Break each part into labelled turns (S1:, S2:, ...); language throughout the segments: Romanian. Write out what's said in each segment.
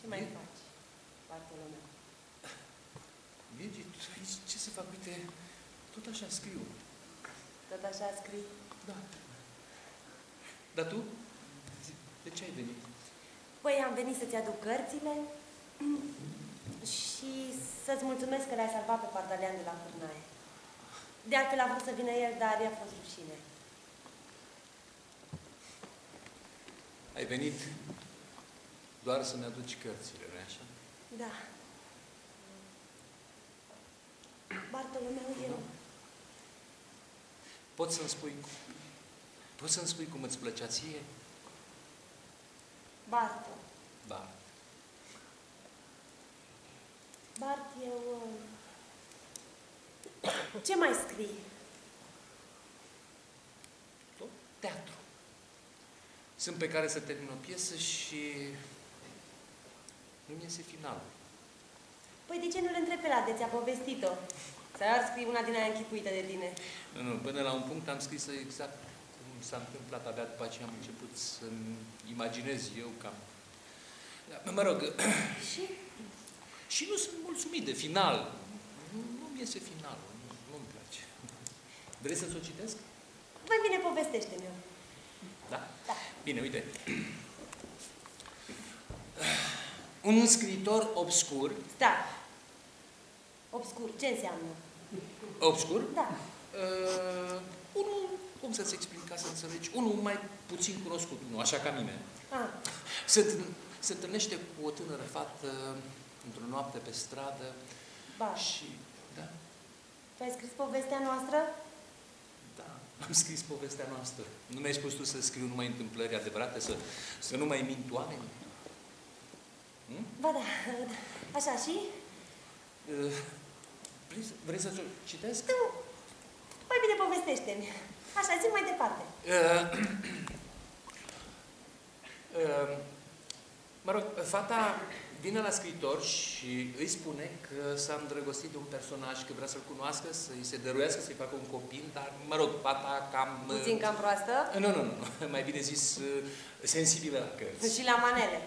S1: Ce mai faci, Bartolomeu?
S2: Virgil, ce să fac? Uite, tot așa scriu.
S1: Tot așa scrii?
S2: Da. Dar tu? De ce ai venit?
S1: Păi, am venit să-ți aduc cărțile și să-ți mulțumesc că l-ai salvat pe Pardalean de la fârnaie. De altfel a vrut să vină el, dar i-a fost rușine.
S2: Ai venit doar să-mi aduci cărțile, nu-i așa?
S1: Da. Bartolomeu, eu...
S2: Poți să-mi spui cum îți plăcea ție?
S1: Bart.
S2: Bart.
S1: Bart, eu... Ce mai scrii?
S2: Tot teatru. Sunt pe care să termin o piesă și nu-mi iese finalul.
S1: Păi de ce nu le întrebi pe la de ți-a povestit-o? Să scrii una din aia închipuită de tine.
S2: Nu, până la un punct am scris exact cum s-a întâmplat. Abia după aceea am început să-mi imaginez eu cam... Mă rog...
S1: Și?
S2: Și nu sunt mulțumit de final. Nu-mi iese finalul. Nu-mi place. Vrei să-ți o citesc?
S1: Mai bine povestește-mi-o.
S2: Da?
S1: Da.
S2: Bine, uite. Un scriitor obscur...
S1: Stai. Obscur. Ce înseamnă?
S2: Obscur?
S1: Da.
S2: Unul, cum să-ți explic ca să înțelegi, unul mai puțin cunoscut, unul, așa ca mine.
S1: Ah.
S2: Se întâlnește cu o tânără fată într-o noapte pe stradă.
S1: Ba.
S2: Și... Da?
S1: Tu ai scris povestea noastră?
S2: Da, am scris povestea noastră. Nu mi-ai spus tu să scriu numai întâmplări adevărate, să nu mai mint oamenii?
S1: Ba da. Așa și?
S2: Vrei să-ți o citesc?
S1: Nu. Mai bine povestește-mi. Așa, zi mai departe.
S2: Mă rog, fata vine la scriitor și îi spune că s-a îndrăgostit de un personaj, că vrea să-l cunoască, să-i se dăruiască, să-i facă un copil, dar, mă rog, fata cam...
S1: Puțin cam proastă?
S2: Nu. Mai bine zis, sensibilă la cărți.
S1: Și la manele.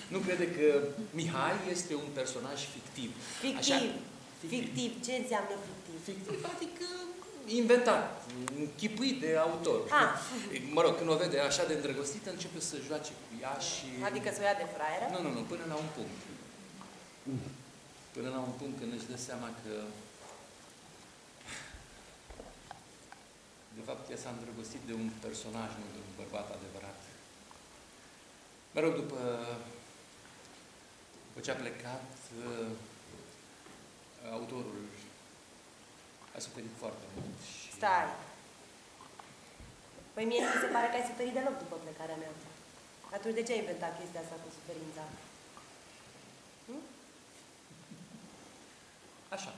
S2: Nu crede că Mihai este un personaj fictiv.
S1: Fictiv.
S2: Așa?
S1: Fictiv. Ce înseamnă fictiv?
S2: Fictiv, adică inventat, închipuit de autor. Mă rog, când o vede așa de îndrăgostită, începe să joace cu ea și...
S1: Adică să o ia de fraieră?
S2: Nu, până la un punct. Până la un punct când își dă seama că de fapt ea s-a îndrăgostit de un personaj, nu de un bărbat adevărat. Mă rog, după ce a plecat, autorul a suferit foarte mult. Și...
S1: Stai. Păi mie mi se pare că ai suferit deloc după plecarea mea. Atunci de ce ai inventat chestia asta cu suferința?
S2: Așa.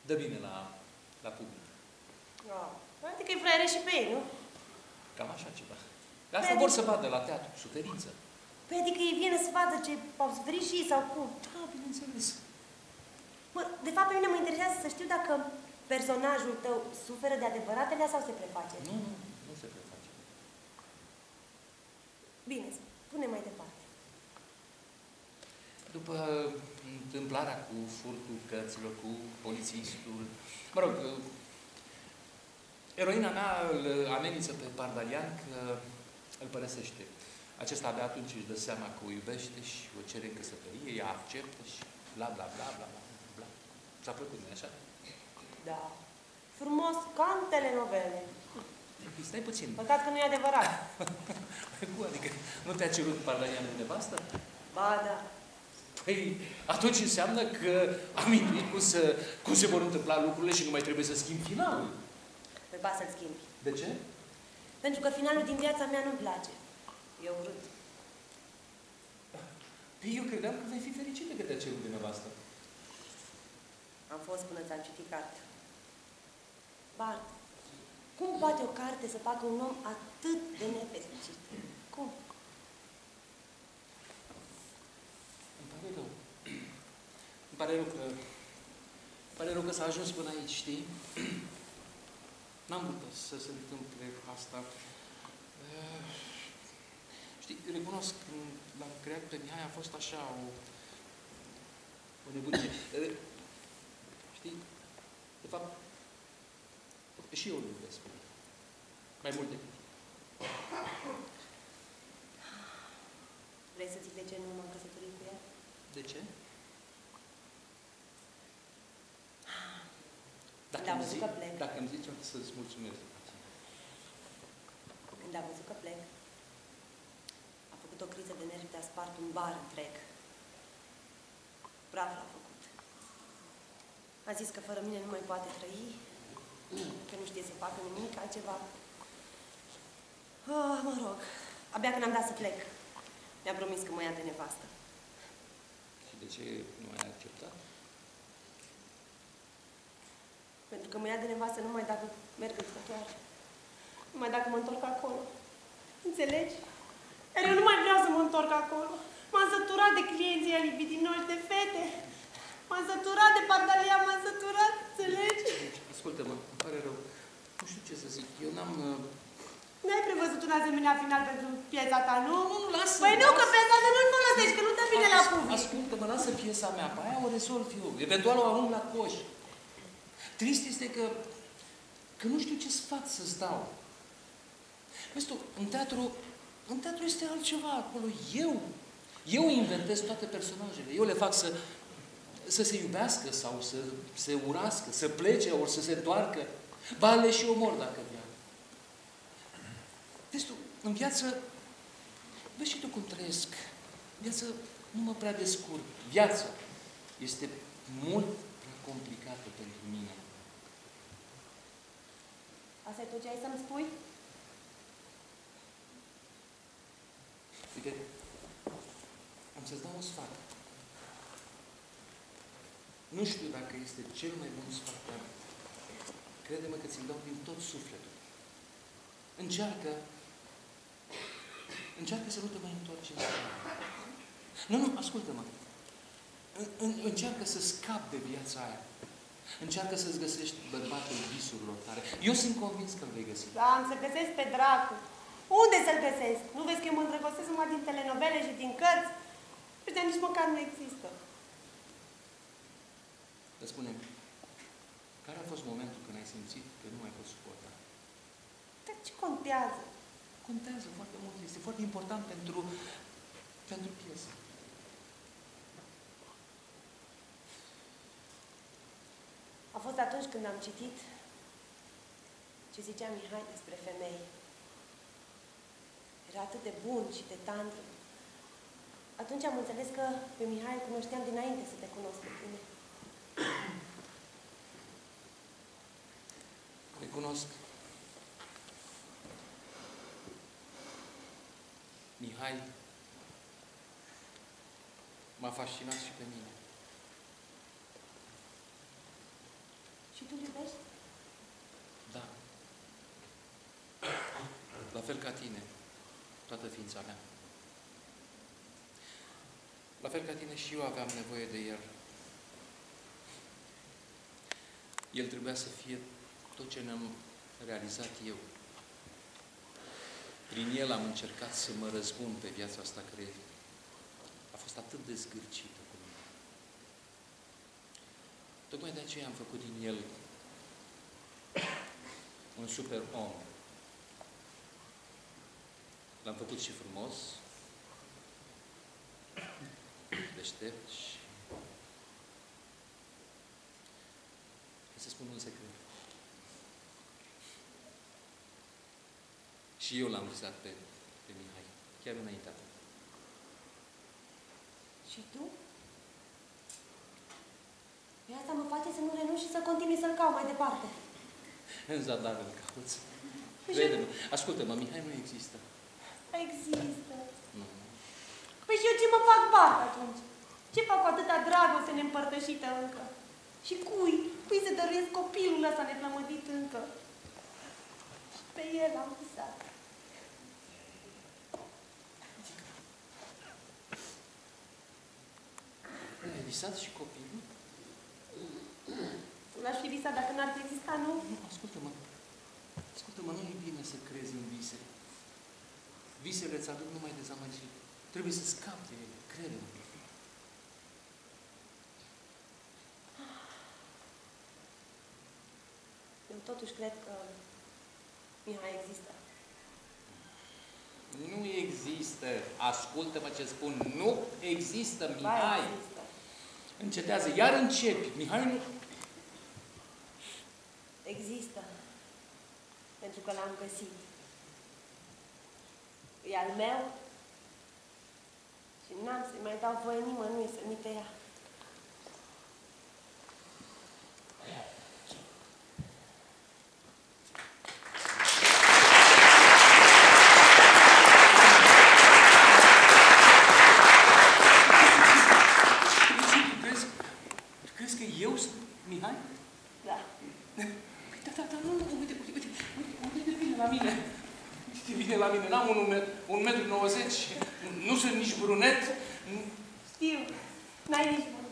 S2: Dă bine la public.
S1: Adică e fraiere și pe ei, nu?
S2: Cam așa ceva. De asta vor să vadă la teatru, suferință.
S1: Păi adică ei vin să vadă ce au suferit și ei sau cum?
S2: Da, bineînțeles.
S1: Mă, de fapt pe mine mă interesează să știu dacă personajul tău suferă de adevăratele sau se preface.
S2: Nu se preface.
S1: Bine, spune mai departe.
S2: După întâmplarea cu furtul cărților, cu polițistul, mă rog, eroina mea îl amenință pe Pardalean că îl părăsește. Acesta abia atunci își dă seama că o iubește și o cere în căsătorie, ea acceptă și bla bla bla bla bla bla. Ți-a plăcut, nu-i așa?
S1: Da. Frumos, ca în telenovele.
S2: Stai puțin.
S1: Păcat că nu e adevărat.
S2: Cum adică? Nu te-a cerut Pardalean de nevastă?
S1: Ba, da.
S2: Păi, atunci înseamnă că am intuit cum se vor întâmpla lucrurile și nu mai trebuie să schimb finalul.
S1: Păi ba să-l schimbi.
S2: De ce?
S1: Pentru că finalul din viața mea nu-mi place. E urât.
S2: Păi eu credeam că vei fi fericită că te-a cerut de nevastă.
S1: Am fost până ți-am citit cartea. Bart, cum poate o carte să facă un om atât de nefericit? Cum?
S2: Îmi pare rău. Îmi pare rău că s-a ajuns până aici, știi? N-am vrut să se întâmple asta. Știi, recunosc, l-am creat pe Mihai, a fost așa o nebunie. Știi? De fapt, și eu îl iubesc. Mai mult decât.
S1: Vrei să zic de ce nu m-am căsătorit cu ea?
S2: De ce?
S1: Când am văzut că plec.
S2: Dacă îmi zici, o să-ți mulțumesc.
S1: Când a văzut că plec, a făcut o criză de nervi, a spart un bar întreg. Praf l-a făcut. A zis că fără mine nu mai poate trăi, că nu știe să facă nimic altceva. Mă rog, abia când am dat să plec, mi-a promis că mă ia de nevastă.
S2: Și de ce nu ai acceptat?
S1: Pentru că mă ia de nevastă numai dacă merg în stătoare. Numai dacă mă întorc acolo. Înțelegi? Iar eu nu mai vreau să mă întorc acolo. M-am săturat de clienții ăia libidinoși, de fete. M-am săturat de Pardalia, m-am săturat, înțelegi?
S2: Ascultă-mă, îmi pare rău. Nu știu ce să zic. Eu n-am...
S1: N-ai prevăzut un asemenea final pentru piesa ta, nu?
S2: Nu, lasă!
S1: Păi nu, că piesa ta nu-l folosești, că nu dă bine la public.
S2: Ascultă-mă, lasă piesa mea, pe aia o rezolv eu. Eventual o arunc la coș. Trist este că nu știu ce să fac, să stau. Vezi tu, în teatru este altceva acolo. Eu inventez toate personajele. Eu le fac să se iubească sau să se urască, să plece ori să se întoarcă. Vale și omor dacă vrea. Vezi tu, în viață, vezi și tu cum trăiesc. Viața nu mă prea descurc. Viața este mult prea complicată pentru mine.
S1: Asta e tot ce ai să-mi spui?
S2: Uite, am să-ți dau un sfat. Nu știu dacă este cel mai bun sfat, dar crede-mă că ți-l dau din tot sufletul. Încearcă să nu te mai întorci în stare. Nu, ascultă-mă. Încearcă să scapi de viața aia. Încearcă să-ți găsești bărbatul visurilor tale. Eu sunt convins că îl vei găsi.
S1: Da, am să găsesc pe dracu. Unde să-l găsesc? Nu vezi că eu mă îndrăgostesc numai din telenovele și din cărți? Ăștia nici măcar nu există.
S2: Să spunem, care a fost momentul când ai simțit că nu mai poți suporta?
S1: Dar ce contează?
S2: Contează foarte mult. Este foarte important pentru piesă.
S1: A fost atunci când am citit ce zicea Mihai despre femei. Era atât de bun și de tandru. Atunci am înțeles că pe Mihai îl cunoșteam dinainte să te cunosc pe tine.
S2: Recunosc. Mihai m-a fascinat și pe mine.
S1: Și tu iubești?
S2: Da. La fel ca tine, toată ființa mea. La fel ca tine și eu aveam nevoie de el. El trebuia să fie tot ce ne-am realizat eu. Prin el am încercat să mă răzbun pe viața asta care a fost atât de zgârcită cu mine. Tocmai de aceea am făcut din el un super om. L-am făcut și frumos, deștept și... Să spun un secret. Și eu l-am visat pe Mihai, chiar înaintea ta.
S1: Și tu? Păi asta mă face să nu renunț și să continui să-l caut mai departe.
S2: În zadar îl cauți.
S1: Păi
S2: Crede-mă. Ascultă-mă, Mihai nu există.
S1: Există.
S2: Nu.
S1: Păi și eu ce mă fac bart atunci? Ce fac cu atâta dragoste neîmpărtășită încă? Și cui să dăruiesc copilul ăsta neplămădit încă? Pe el am visat.
S2: Ai visat și copilul?
S1: L-aș fi visat dacă n-ar fi exista, nu?
S2: Nu, ascultă-mă. Ascultă-mă, nu e bine să crezi în vise. Visele îți aduc numai dezamăgiri. Trebuie să scap de ele, crede-mă.
S1: Eu totuși cred că Mihai există.
S2: Nu există. Ascultă-mă ce spun. Nu există Mihai.
S1: Ba, există.
S2: Încetează. Iar începi. Mihai nu...
S1: Există. Pentru că l-am găsit. E al meu și n-am să-i mai dau voie nimănui să mi te ia.
S2: Tu crezi că eu sunt Mihai?
S1: Da.
S2: Da, nu, uite, vine la mine. Uite, vine la mine. N-am 1,90 m, nu sunt nici brunet.
S1: Știu. N-ai nici